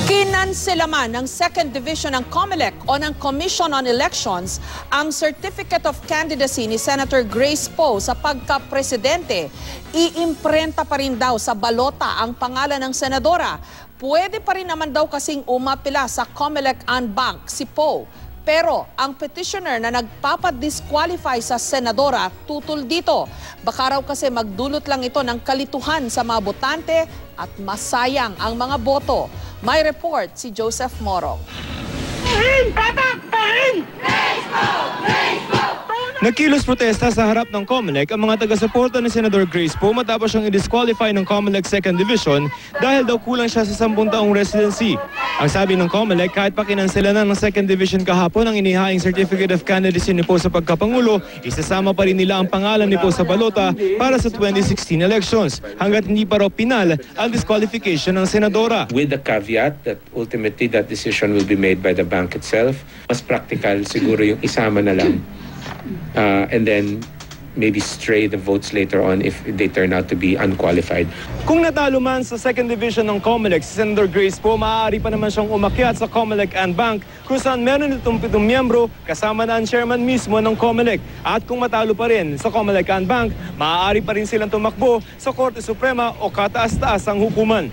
Kinansela man ng 2nd Division ng COMELEC o ng Commission on Elections ang Certificate of Candidacy ni Senator Grace Poe sa pagka-presidente. Iimprenta pa rin daw sa balota ang pangalan ng senadora. Pwede pa rin naman daw kasing umapila sa COMELEC en banc si Poe. Pero ang petitioner na nagpapadisqualify sa senadora tutol dito. Baka raw kasi magdulot lang ito ng kalituhan sa mga botante at masayang ang mga boto. May report si Joseph Morong. Nagkilos protesta sa harap ng COMELEC ang mga taga-suporta ni Senador Grace Poe matapos siyang i-disqualify ng COMELEC 2nd Division dahil daw kulang siya sa 10 taong residency. Ang sabi ng COMELEC, kahit pa kinansela na ng 2nd Division kahapon ang inihaing Certificate of Candidacy ni Poe sa pagkapangulo, isasama pa rin nila ang pangalan ni Poe sa balota para sa 2016 elections hanggat hindi pa raw pinal ang disqualification ng senadora. With the caveat that ultimately that decision will be made by the bank itself, mas practical siguro yung isama na lang. And then maybe stray the votes later on if they turn out to be unqualified. Kung natalo man sa 2nd Division ng COMELEC si Senator Grace Poe, maaari pa naman siyang umakyat sa COMELEC en banc kung saan meron itong 7 miyembro kasama na ang chairman mismo ng COMELEC. At kung matalo pa rin sa COMELEC en banc, maaari pa rin silang tumakbo sa Korte Suprema o kataas-taasang hukuman.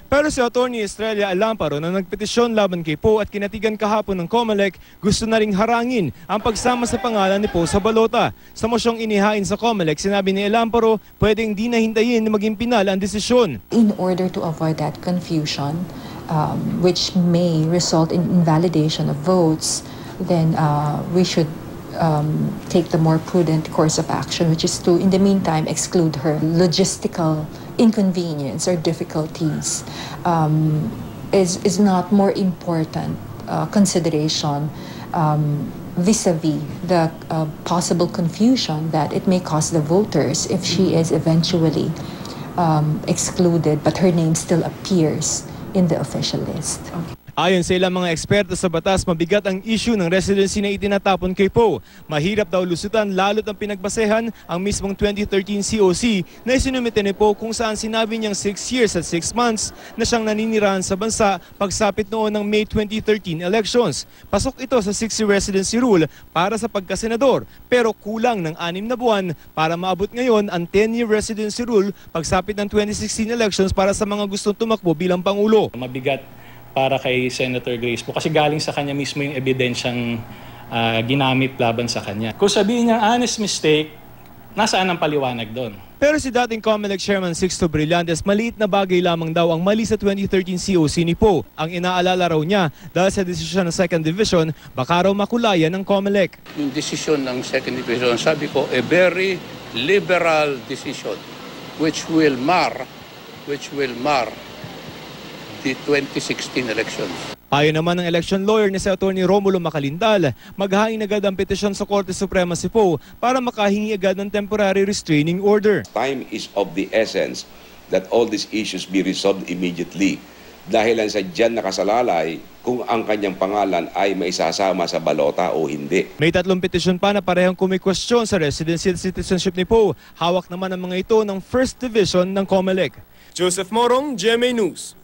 Pero si Atty. Estrella Alamparo na nagpetisyon laban kay Poe at kinatigan kahapon ng COMELEC, gusto na ring harangin ang pagsama sa pangalan ni Poe sa balota. Sa mosyong inihain sa COMELEC, sinabi ni Alamparo, pwedeng di na hintayin na maging pinal ang desisyon. In order to avoid that confusion, which may result in invalidation of votes, then we should take the more prudent course of action, which is to, in the meantime, exclude her. Logistical inconvenience or difficulties is not more important consideration vis-a-vis the possible confusion that it may cause the voters if she is eventually excluded, but her name still appears in the official list. Ayon sa ilang mga eksperto sa batas, mabigat ang issue ng residency na itinatapon kay Poe. Mahirap daw lusutan lalo't ang pinagbasehan ang mismong 2013 COC na isinumite ni Poe kung saan sinabi niyang 6 years at 6 months na siyang naninirahan sa bansa pagsapit noon ng May 2013 elections. Pasok ito sa 60 residency rule para sa pagkasenador pero kulang ng 6 na buwan para maabot ngayon ang 10-year residency rule pagsapit ng 2016 elections para sa mga gustong tumakbo bilang Pangulo. Mabigat para kay Senator Grace Poe kasi galing sa kanya mismo yung ebidensyang ginamit laban sa kanya. Kung sabihin niya honest mistake, nasaan ang paliwanag doon? Pero si dating COMELEC Chairman Sixto Brillantes, maliit na bagay lamang daw ang mali sa 2013 COC ni Poe. Ang inaalala raw niya dahil sa desisyon ng 2nd Division, baka raw makulayan ng COMELEC. Yung desisyon ng 2nd Division, sabi ko, a very liberal decision which will mar the 2016 elections. Ayon naman ng election lawyer ni Atty. Romulo Macalindal, maghain agad ang petisyon sa Korte Suprema si Poe para makahingi agad ng temporary restraining order. Time is of the essence that all these issues be resolved immediately. Dahil lang sa dyan nakasalalay kung ang kanyang pangalan ay maisasama sa balota o hindi. May 3 petisyon pa na parehong kumikwestiyon sa residency at citizenship ni Poe. Hawak naman ang mga ito ng 1st Division ng COMELEC. Joseph Morong, GMA News.